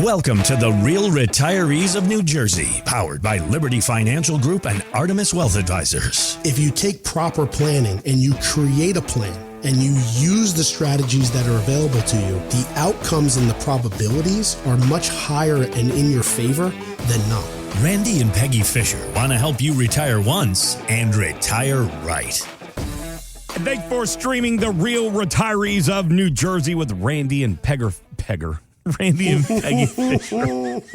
Welcome to the Real Retirees of New Jersey, powered by Liberty Financial Group and Artemis Wealth Advisors. If you take proper planning and you create a plan and you use the strategies that are available to you, the outcomes and the probabilities are much higher and in your favor than not. Randy and Peggy Fisher want to help you retire once and retire right. And thanks for streaming the Real Retirees of New Jersey with Randy and Randy and Peggy Fisher. Is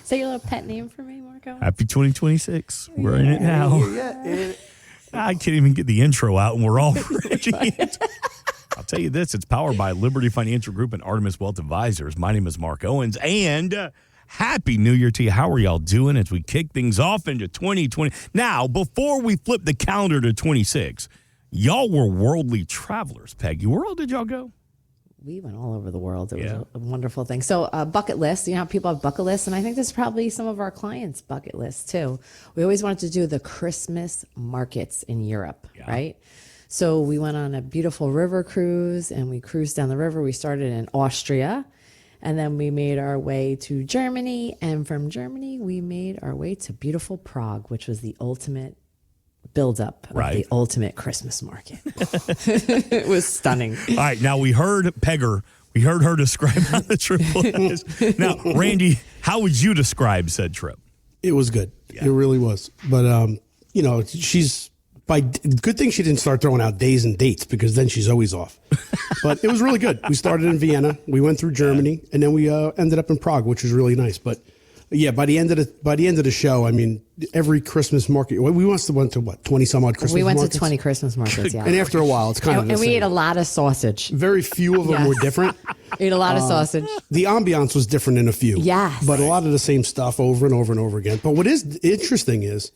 that your little pet name for me, Marco? Happy 2026. We're in it now. I can't even get the intro out, and we're already I'll tell you this. It's powered by Liberty Financial Group and Artemis Wealth Advisors. My name is Mark Owens, and Happy New Year to you. How are y'all doing as we kick things off into 2020? Now, before we flip the calendar to 26, y'all were worldly travelers, Peggy. Where all did y'all go? We went all over the world. It was a wonderful thing. So bucket list, you know how people have bucket lists, and I think this is probably some of our clients' bucket lists too. We always wanted to do the Christmas markets in Europe, right? So we went on a beautiful river cruise, and we cruised down the river. We started in Austria, and then we made our way to Germany, and from Germany, we made our way to beautiful Prague, which was the ultimate build-up of the ultimate Christmas market. It was stunning. All right, now we heard her describe how the trip was. Now, Randy, how would you describe said trip? It was good. Yeah. It really was. But, good thing she didn't start throwing out days and dates, because then she's always off. But it was really good. We started in Vienna, we went through Germany, and then we ended up in Prague, which was really nice. But yeah, by the end of the show, I mean, every Christmas market, we went to what, 20 some odd Christmas markets? We went to 20 Christmas markets, yeah. And after a while, it's kind of the and we same. ate a lot of sausage. Very few of them were different. Ate a lot of sausage. The ambiance was different in a few. Yes. But a lot of the same stuff over and over and over again. But what is interesting is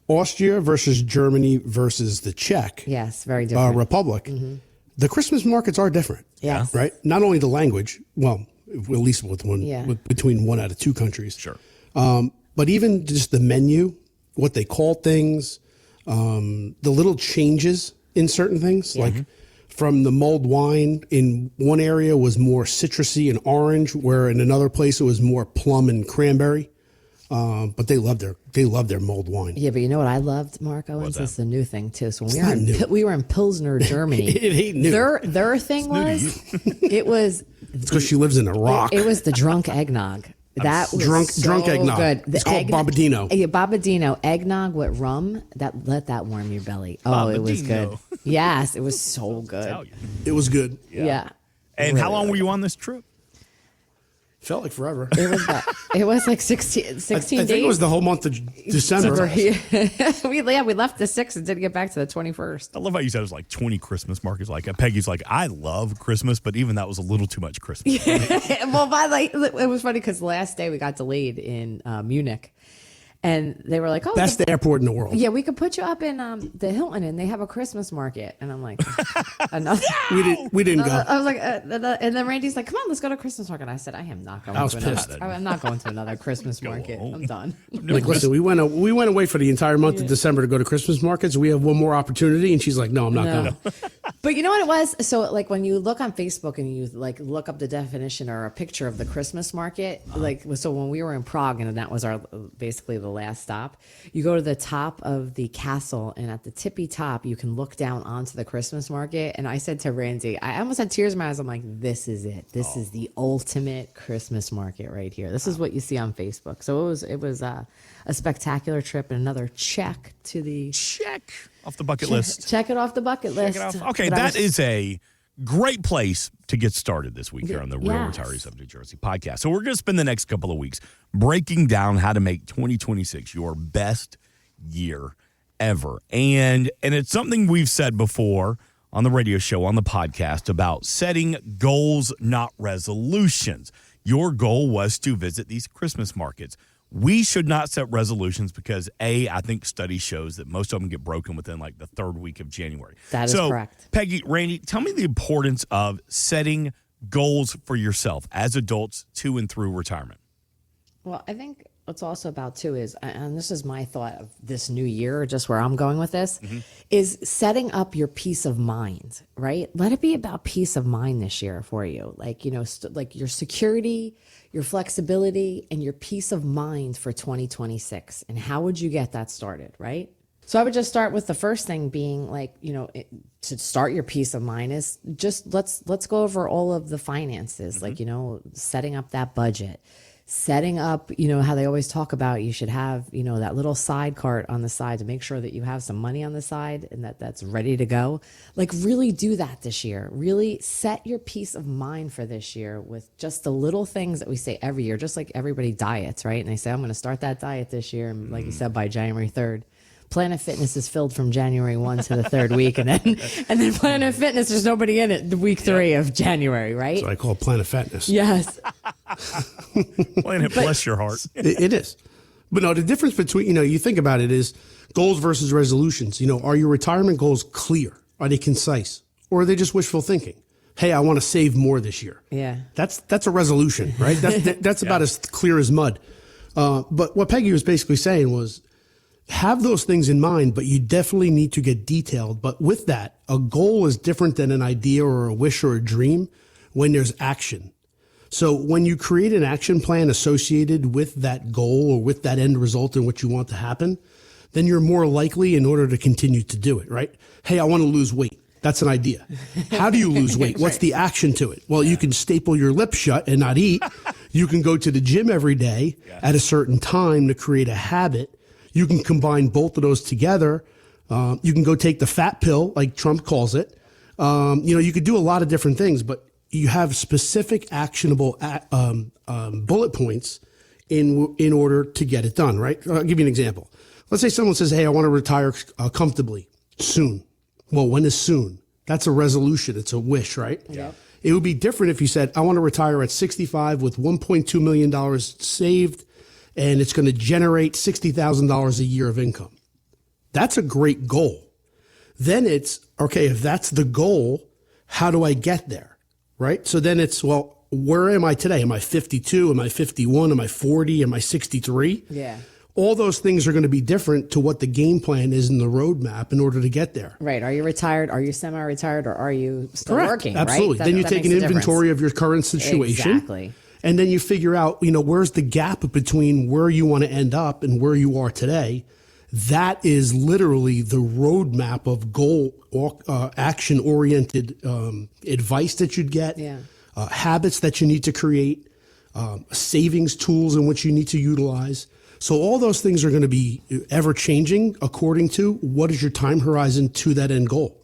Austria versus Germany versus the Czech very different. Republic. Mm-hmm. The Christmas markets are different. Yes. Right? Not only the language, well, at least between one out of two countries. Sure. But even just the menu, what they call things, the little changes in certain things, like from the mulled wine in one area was more citrusy and orange, where in another place it was more plum and cranberry. But they love their mulled wine. Yeah, but you know what I loved, Mark Owens? This is a new thing too. So when we were in Pilsner, Germany. It ain't new. Their thing was it's because she lives in a rock. It was the drunk eggnog. That was drunk eggnog. Good. It's called Bobadino. Yeah, Bobadino eggnog with rum. Let that warm your belly. Oh, it was good. Yes, it was so good. It was good. Yeah. And really, how long were you on this trip? Felt like forever. It was like 16 days. I think it was the whole month of December. we left the 6th and didn't get back to the 21st. I love how you said it was like 20 Christmas markets. Like Peggy's like, I love Christmas, but even that was a little too much Christmas. Well, it was funny because the last day we got delayed in Munich. And they were like, "Oh, best airport in the world." Yeah, we could put you up in the Hilton, and they have a Christmas market. And I'm like, another. We didn't go. I was like, and then Randy's like, "Come on, let's go to Christmas market." I said, "I am not going. I'm not going to another Christmas market. I'm done." Like, listen, we went away for the entire month of December to go to Christmas markets. We have one more opportunity, and she's like, "No, I'm not going." But you know what it was? So like when you look on Facebook and you like look up the definition or a picture of the Christmas market, so when we were in Prague and that was our basically the last stop, you go to the top of the castle, and at the tippy top you can look down onto the Christmas market. And I said to Randy, I almost had tears in my eyes. I'm like, this is it. This is the ultimate Christmas market right here. This is what you see on Facebook. So it was a spectacular trip, and another check off the bucket list. Check it off the bucket list. Okay, that is a great place to get started this week here on the Real Retirees of New Jersey podcast. So we're going to spend the next couple of weeks breaking down how to make 2026 your best year ever. And it's something we've said before on the radio show, on the podcast, about setting goals, not resolutions. Your goal was to visit these Christmas markets. We should not set resolutions because, I think study shows that most of them get broken within like the third week of January. That is correct. Peggy, Randy, tell me the importance of setting goals for yourself as adults to and through retirement. Well, I think what's also about too is, and this is my thought of this new year, just where I'm going with this, is setting up your peace of mind, right? Let it be about peace of mind this year for you. Like, like your security, your flexibility, and your peace of mind for 2026. And how would you get that started, right? So I would just start with the first thing being like, to start your peace of mind is just let's go over all of the finances, like, setting up that budget, setting up, how they always talk about you should have, that little side cart on the side to make sure that you have some money on the side and that's ready to go. Like really do that this year. Really set your peace of mind for this year with just the little things that we say every year, just like everybody diets, right? And they say, I'm going to start that diet this year. And like you said, by January 3rd. Planet Fitness is filled from January 1 to the third week, and then Planet Fitness, there's nobody in it the week 3 of January, right? That's what I call Planet Fitness. Yes. Planet, bless your heart. It is. But no, the difference between, you think about it is goals versus resolutions. Are your retirement goals clear? Are they concise? Or are they just wishful thinking? Hey, I want to save more this year. Yeah. That's a resolution, right? That's about as clear as mud. But what Peggy was basically saying was, have those things in mind, but you definitely need to get detailed. But with that, a goal is different than an idea or a wish or a dream when there's action. So when you create an action plan associated with that goal or with that end result in what you want to happen, then you're more likely in order to continue to do it, right? Hey, I want to lose weight. That's an idea. How do you lose weight? What's the action to it? Well, you can staple your lips shut and not eat. You can go to the gym every day at a certain time to create a habit. You can combine both of those together. You can go take the fat pill, like Trump calls it. You could do a lot of different things, but you have specific actionable bullet points in order to get it done, right? I'll give you an example. Let's say someone says, hey, I want to retire comfortably soon. Well, when is soon? That's a resolution. It's a wish, right? Yeah. It would be different if you said, I want to retire at 65 with $1.2 million saved, and it's going to generate $60,000 a year of income. That's a great goal. Then it's, okay, if that's the goal, how do I get there, right? So then it's, well, where am I today? Am I 52? Am I 51? Am I 40? Am I 63? Yeah. All those things are going to be different to what the game plan is in the roadmap in order to get there. Right. Are you retired? Are you semi-retired? Or are you still Correct. working? Absolutely. Right? Then you take an inventory of your current situation. Exactly. And then you figure out, where's the gap between where you want to end up and where you are today. That is literally the roadmap of goal or action-oriented advice that you'd get, habits that you need to create, savings tools in which you need to utilize. So all those things are going to be ever-changing according to what is your time horizon to that end goal.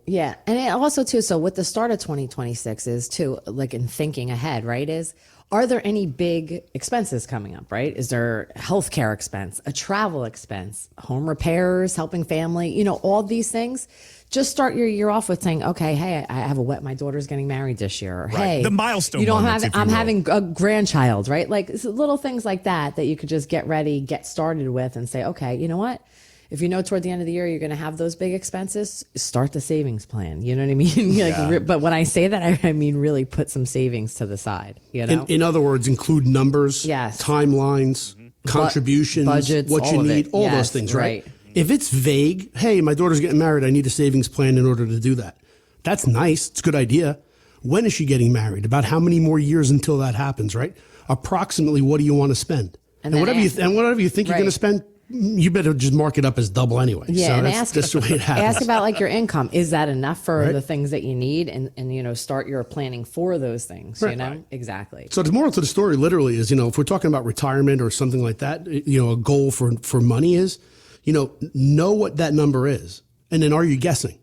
right. Hey, the milestone I'm having a grandchild, right? Like little things like that you could just get ready, get started with and say, okay, you know what? If toward the end of the year, you're going to have those big expenses, start the savings plan. You know what I mean? But when I say that, I mean, really put some savings to the side, In other words, include numbers, timelines, contributions, budgets, what you need, all those things, right? If it's vague, hey, my daughter's getting married, I need a savings plan in order to do that. That's nice. It's a good idea. When is she getting married? About how many more years until that happens, right? Approximately, what do you want to spend? And whatever you think you're going to spend, you better just mark it up as double anyway. Yeah, so that's just the way it happens. Ask about like your income. Is that enough for the things that you need? And start your planning for those things, Right. Exactly. So the moral to the story literally is, if we're talking about retirement or something like that, a goal for money is, know what that number is. And then are you guessing?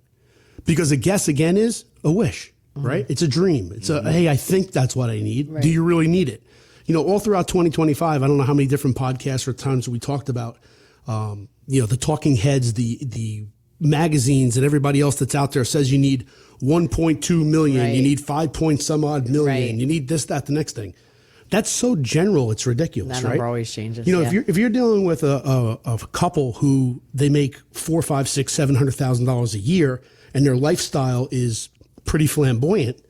Because a guess again is a wish, right? It's a dream. It's hey, I think that's what I need. Right. Do you really need it? All throughout 2025, I don't know how many different podcasts or times we talked about, the talking heads, the magazines and everybody else that's out there says you need 1.2 million, you need 5 point some odd million, you need this, that, the next thing. That's so general, it's ridiculous, that right? number always changes. If you're dealing with a couple who they make $400,000, $500,000, $600,000, $700,000 a year, and their lifestyle is pretty flamboyant,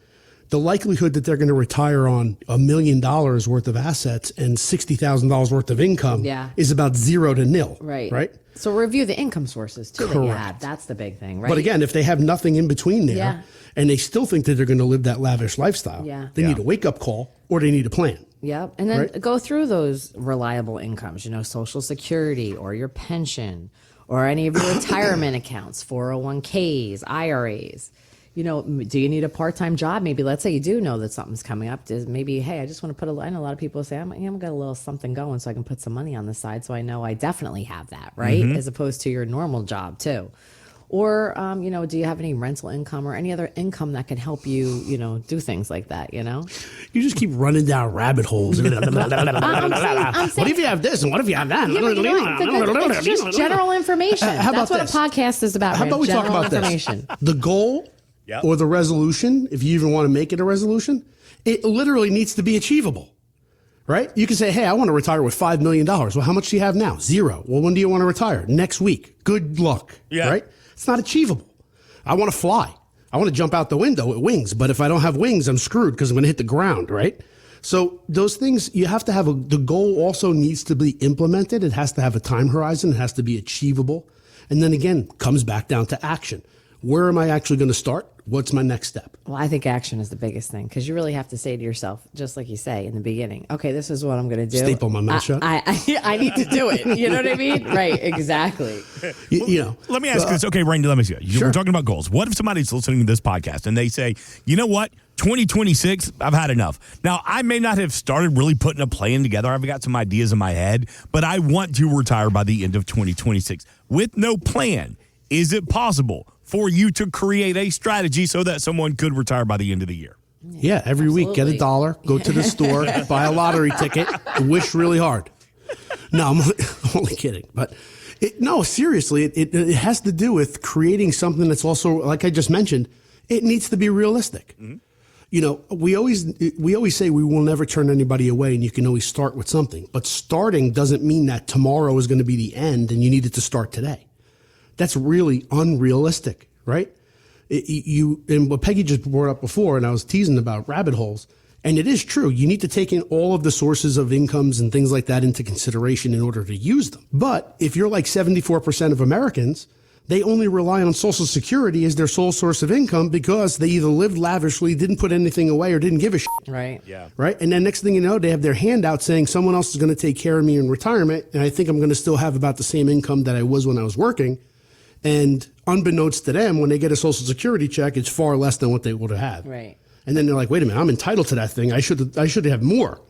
the likelihood that they're going to retire on $1 million worth of assets and $60,000 worth of income is about 0 to nil. Right. So review the income sources too that you have. That's the big thing, right? But again, if they have nothing in between there and they still think that they're going to live that lavish lifestyle, they need a wake-up call or they need a plan. Yep. And then go through those reliable incomes, Social Security or your pension or any of your retirement accounts, 401ks, IRAs. Do you need a part-time job? Maybe let's say you do know that something's coming up. Maybe, hey, I just want to I know a lot of people say, I'm got a little something going so I can put some money on the side so I know I definitely have that, right? As opposed to your normal job too. Or, do you have any rental income or any other income that can help you, do things like that, You just keep running down rabbit holes. I'm saying, what if you have this and what if you have that? It's just general information. That's what a podcast is about. How about we talk about this? The goal or the resolution, if you even want to make it a resolution, it literally needs to be achievable. Right? You can say, hey, I want to retire with $5 million. Well, how much do you have now? 0. Well, when do you want to retire? Next week. Good luck. Right? It's not achievable. I want to fly. I want to jump out the window with wings. But if I don't have wings, I'm screwed because I'm going to hit the ground. Right? So those things, you have to have the goal also needs to be implemented. It has to have a time horizon. It has to be achievable. And then again, comes back down to action. Where am I actually going to start? What's my next step? Well, I think action is the biggest thing because you really have to say to yourself, just like you say in the beginning, okay, this is what I'm going to do. Staple my mouth shut. I need to do it. You know what I mean? Right. Exactly. Let me ask you this. Okay, Randy, let me see. We're talking about goals. What if somebody's listening to this podcast and they say, you know what? 2026, I've had enough. Now, I may not have started really putting a plan together. I've got some ideas in my head, but I want to retire by the end of 2026 with no plan. Is it possible for you to create a strategy so that someone could retire by the end of the year? Yeah, every week, get $1, go to the store, buy a lottery ticket, and wish really hard. No, I'm only kidding. But seriously, it has to do with creating something that's also, like I just mentioned, it needs to be realistic. We always say we will never turn anybody away and you can always start with something. But starting doesn't mean that tomorrow is going to be the end and you needed to start today. That's really unrealistic, right? And what Peggy just brought up before, and I was teasing about rabbit holes, and it is true. You need to take in all of the sources of incomes and things like that into consideration in order to use them. But if you're like 74% of Americans, they only rely on Social Security as their sole source of income because they either lived lavishly, didn't put anything away, or didn't give a shit. Right. Yeah. Right. And then next thing you know, they have their handout saying someone else is going to take care of me in retirement, and I think I'm going to still have about the same income that I was when I was working. And unbeknownst to them, when they get a Social Security check, it's far less than what they would have had. Right. And then they're like, wait a minute, I'm entitled to that thing. I should have more.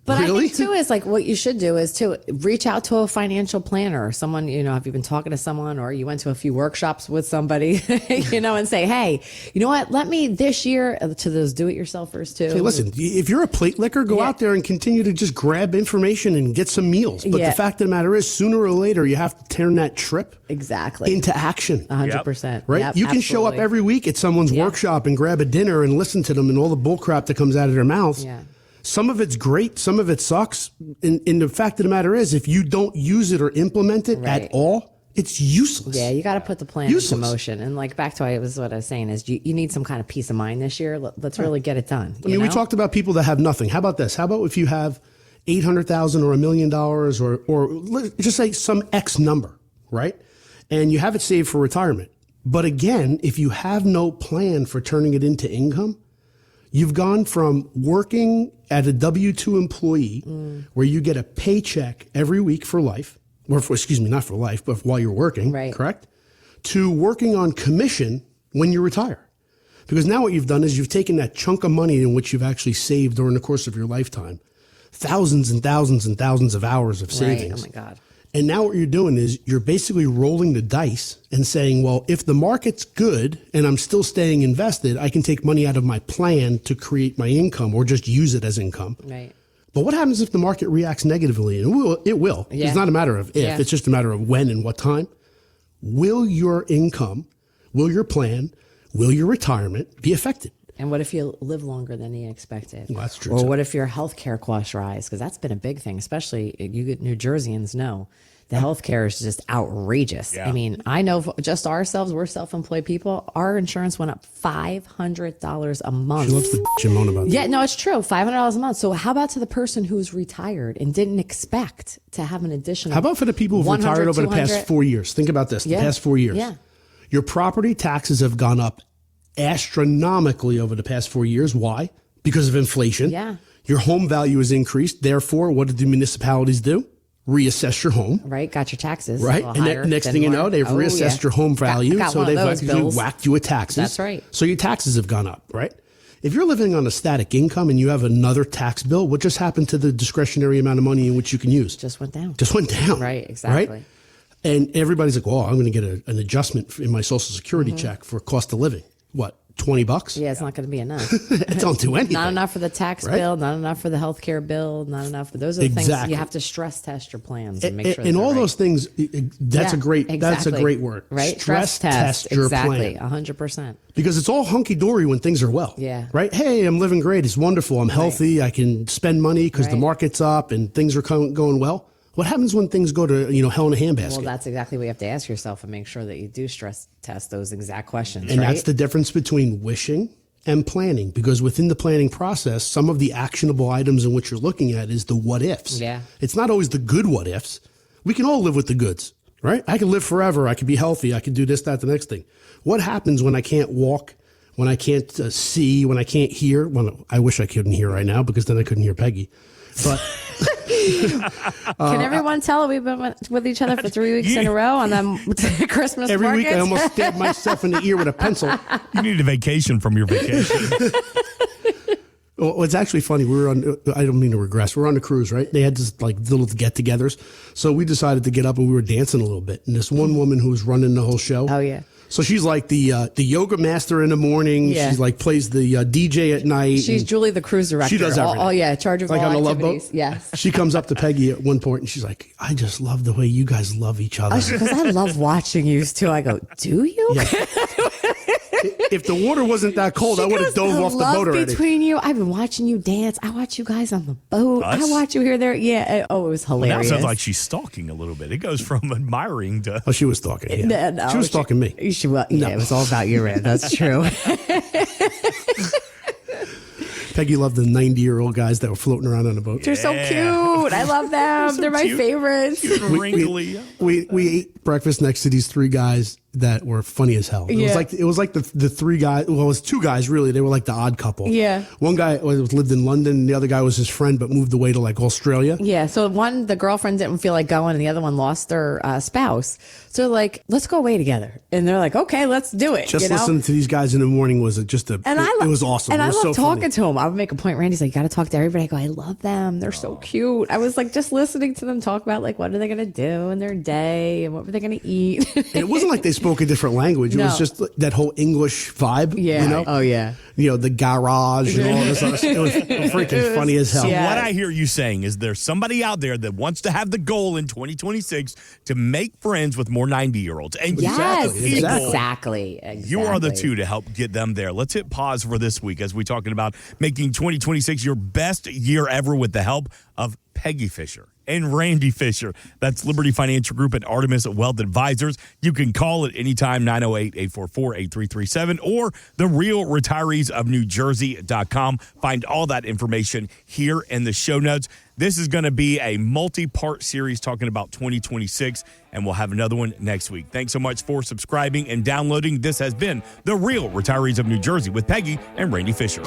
But really? I think too is like what you should do is to reach out to a financial planner or someone, have you been talking to someone or you went to a few workshops with somebody, and say, hey, you know what, let me this year to those do-it-yourselfers too. Hey, listen, if you're a plate licker, go out there and continue to just grab information and get some meals. But the fact of the matter is, sooner or later, you have to turn that trip into action. 100%. Right? Yep, you can show up every week at someone's workshop and grab a dinner and listen to them and all the bull crap that comes out of their mouths. Yeah. Some of it's great. Some of it sucks. And the fact of the matter is, if you don't use it or implement it at all, it's useless. Yeah, you got to put the plan into motion. And like back to what I was saying is you need some kind of peace of mind this year. Let's really get it done. I mean, we talked about people that have nothing. How about this? How about if you have $800,000 or $1 million or let's just say some X number, right? And you have it saved for retirement. But again, if you have no plan for turning it into income, you've gone from working at a W-2 employee where you get a paycheck every week for life, or not for life, but while you're working, correct? To working on commission when you retire. Because now what you've done is you've taken that chunk of money in which you've actually saved during the course of your lifetime, thousands and thousands and thousands of hours of savings. Oh my God. And now what you're doing is you're basically rolling the dice and saying, well, if the market's good and I'm still staying invested, I can take money out of my plan to create my income or just use it as income. Right. But what happens if the market reacts negatively? And it will. Yeah. It's not a matter of if, it's just a matter of when and what time. Will your income, will your plan, will your retirement be affected? And what if you live longer than you expected? Well, that's true. Or too. what if your health care costs rise? Because that's been a big thing, especially you New Jerseyans know The healthcare is just outrageous. Yeah. I mean, I know just ourselves, we're self-employed people. Our insurance went up $500 a month. She loves to bitch and moan about that. Yeah, no, it's true. $500 a month. So how about to the person who's retired and didn't expect to have an additional? How about for the people who've 100, retired over the 200? past 4 years? Think about this. Yeah. The past 4 years. Yeah. Your property taxes have gone up astronomically over the past 4 years. Why? Because of inflation. Yeah. Your home value has increased. Therefore, what did the municipalities do? Reassess your home. Right, got your taxes. Right. a little And higher then next than thing you what- know, they've reassessed your home value. Got so one of they've those actually bills. whacked you with taxes. That's right. So your taxes have gone up, right? If you're living on a static income and you have another tax bill, what just happened to the discretionary amount of money in which you can use? Just went down. Just went down. Right, exactly. Right? And everybody's like, well, I'm going to get an adjustment in my Social Security check for cost of living. What, $20? Yeah, it's not going to be enough. It don't do anything. Not enough for the tax Right? bill, not enough for the healthcare bill, not enough for those are the things Exactly. you have to stress test your plans and make sure. And that all they're those things, that's Yeah, a great exactly. word. Right? Stress test your exactly. plan. 100%. Because it's all hunky-dory when things are well. Yeah. Right? Hey, I'm living great. It's wonderful. I'm healthy. I can spend money because the Right. market's up and things are going well. What happens when things go to, hell in a handbasket? Well, that's exactly what you have to ask yourself and make sure that you do stress test those exact questions. And right? that's the difference between wishing and planning, because within the planning process, some of the actionable items in which you're looking at is the what ifs. Yeah. It's not always the good what ifs. We can all live with the goods, right? I can live forever. I can be healthy. I can do this, that, the next thing. What happens when I can't walk, when I can't see, when I can't hear? Well, I wish I couldn't hear right now because then I couldn't hear Peggy. But Can everyone tell we've been with each other for 3 weeks in a row on them Christmas every week I markets? almost stabbed myself in the ear with a pencil. You need a vacation from your vacation. Well, it's actually funny. We were on, I don't mean to regress. We were on the cruise, right? They had this like little get togethers. So we decided to get up and we were dancing a little bit. And this one woman who was running the whole show. Oh, yeah. So she's like the yoga master in the morning. Yeah. She's like plays the DJ at night. She's Julie, the cruise director. She does everything. Oh, yeah, charge of like all on the Love activities. Boat. Yes. She comes up to Peggy at one point and she's like, I just love the way you guys love each other. Because I love watching you too. I go, do you? Yeah. If the water wasn't that cold, I would have dove off the boat already. Between you, I've been watching you dance. I watch you guys on the boat. Us? I watch you here, there. Yeah. Oh, it was Now hilarious. it sounds like she's stalking a little bit. It goes from admiring to. Oh, she was stalking. Yeah. No, she was stalking me. Yeah, it was all about you, Rand. That's true. Peggy loved the 90-year-old guys that were floating around on the boat. They're so cute. I love them. They're my cute. favorites. Wrinkly. We ate breakfast next to these three guys that were funny as hell. Yeah. It was like the three guys. Well, it was two guys really. They were like the odd couple. Yeah. One guy lived in London, and the other guy was his friend, but moved away to like Australia. Yeah. So the girlfriend didn't feel like going, and the other one lost their spouse. So they're like, let's go away together. And they're like, okay, let's do it. Just listening to these guys in the morning was it was awesome. And it was I love so talking funny. to them. I would make a point. Randy's like, you got to talk to everybody. I go, I love them. They're so cute. I was like, just listening to them talk about like, what are they going to do in their day and what were they going to eat? And it wasn't like they spoke a different language. It No. was just that whole English vibe. Yeah. You know? Oh, yeah. The garage and all this other stuff. It was freaking funny as hell. So Yeah. what I hear you saying is there's somebody out there that wants to have the goal in 2026 to make friends with more 90-year-olds. And Yes, you people, exactly. you are the two to help get them there. Let's hit pause for this week as we're talking about making 2026 your best year ever with the help of Peggy Fisher and Randy Fisher. That's Liberty Financial Group and Artemis Wealth Advisors. You can call at anytime, 908-844-8337 or therealretireesofnewjersey.com. Find all that information here in the show notes. This is going to be a multi-part series talking about 2026, and we'll have another one next week. Thanks so much for subscribing and downloading. This has been The Real Retirees of New Jersey with Peggy and Randy Fisher.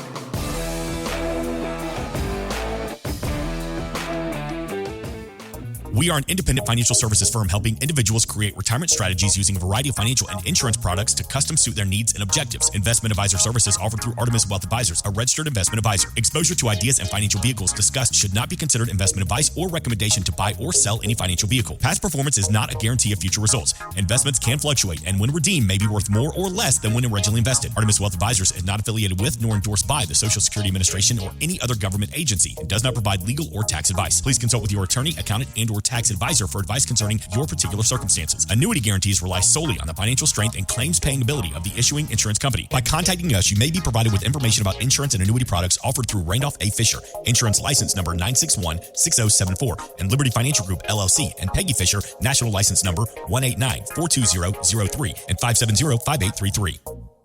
We are an independent financial services firm helping individuals create retirement strategies using a variety of financial and insurance products to custom suit their needs and objectives. Investment advisor services offered through Artemis Wealth Advisors, a registered investment advisor. Exposure to ideas and financial vehicles discussed should not be considered investment advice or recommendation to buy or sell any financial vehicle. Past performance is not a guarantee of future results. Investments can fluctuate and when redeemed may be worth more or less than when originally invested. Artemis Wealth Advisors is not affiliated with nor endorsed by the Social Security Administration or any other government agency and does not provide legal or tax advice. Please consult with your attorney, accountant, and or or tax advisor for advice concerning your particular circumstances. Annuity guarantees rely solely on the financial strength and claims paying ability of the issuing insurance company. By contacting us, you may be provided with information about insurance and annuity products offered through Randolph A. Fisher, insurance license number 9616074, and Liberty Financial Group, LLC, and Peggy Fisher, national license number 189-42003 and 570-5833.